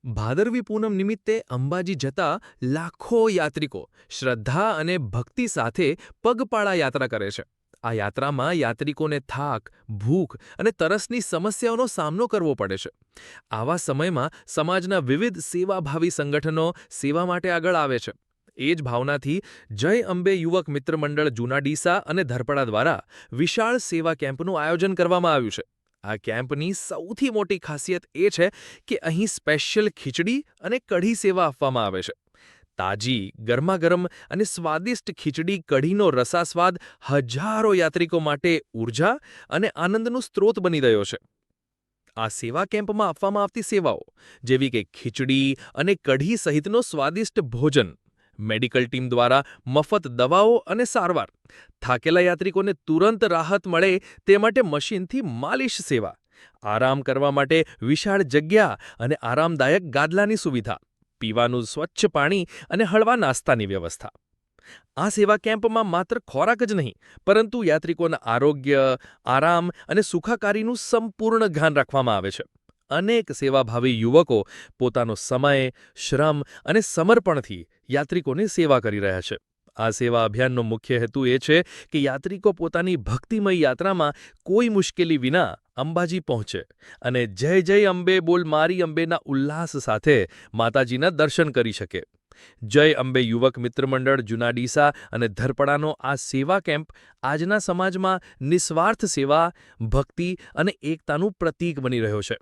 ભાદરવી પૂનમ નિમિત્તે અંબાજી જતા લાખો યાત્રિકો શ્રદ્ધા અને ભક્તિ સાથે પગપાળા યાત્રા કરે છે. આ યાત્રામાં યાત્રિકોને થાક, ભૂખ અને તરસની સમસ્યાઓનો સામનો કરવો પડે છે. આવા સમયમાં સમાજના વિવિધ સેવાભાવી સંગઠનો સેવા માટે આગળ આવે છે. એ જ ભાવનાથી જય અંબે યુવક મિત્ર મંડળ જૂના ડીસા અને ધરપડા દ્વારા વિશાળ સેવા કેમ્પનું આયોજન કરવામાં આવ્યું છે. આ કેમ્પની સૌથી મોટી ખાસિયત એ છે કે અહીં સ્પેશિયલ ખીચડી અને કઢી સેવા આપવામાં આવે છે. તાજી, ગરમાગરમ અને સ્વાદિષ્ટ ખીચડી કઢીનો રસાસ્વાદ હજારો યાત્રિકો માટે ઊર્જા અને આનંદનું સ્ત્રોત બની રહ્યો છે. આ સેવા કેમ્પમાં આપવામાં આવતી સેવાઓ જેવી કે ખીચડી અને કઢી સહિતનો સ્વાદિષ્ટ ભોજન, મેડિકલ ટીમ દ્વારા મફત દવાઓ અને સારવાર, થાકેલા યાત્રિકોને તુરંત રાહત મળે તે માટે મશીનથી માલિશ સેવા, આરામ કરવા માટે વિશાળ જગ્યા અને આરામદાયક ગાદલાની સુવિધા, પીવાનું સ્વચ્છ પાણી અને હળવા નાસ્તાની વ્યવસ્થા. આ સેવા કેમ્પમાં માત્ર ખોરાક જ નહીં, પરંતુ યાત્રિકોના આરોગ્ય, આરામ અને સુખાકારીનું સંપૂર્ણ ધ્યાન રાખવામાં આવે છે. અનેક સેવાભાવી યુવકો પોતાનો સમય, શ્રમ અને સમર્પણથી યાત્રિકોની સેવા કરી રહ્યા છે. આ સેવા અભિયાનનો મુખ્ય હેતુ એ છે કે યાત્રિકો પોતાની ભક્તિમય યાત્રામાં કોઈ મુશ્કેલી વિના અંબાજી પહોંચે અને જય જય અંબે બોલ મારી અંબેના ઉલ્લાસ સાથે માતાજીના દર્શન કરી શકે. જય અંબે યુવક મિત્ર મંડળ જૂના ડીસા અને ધરપડાનો આ સેવા કેમ્પ આજના સમાજમાં નિસ્વાર્થ સેવા, ભક્તિ અને એકતાનું પ્રતીક બની રહ્યો છે.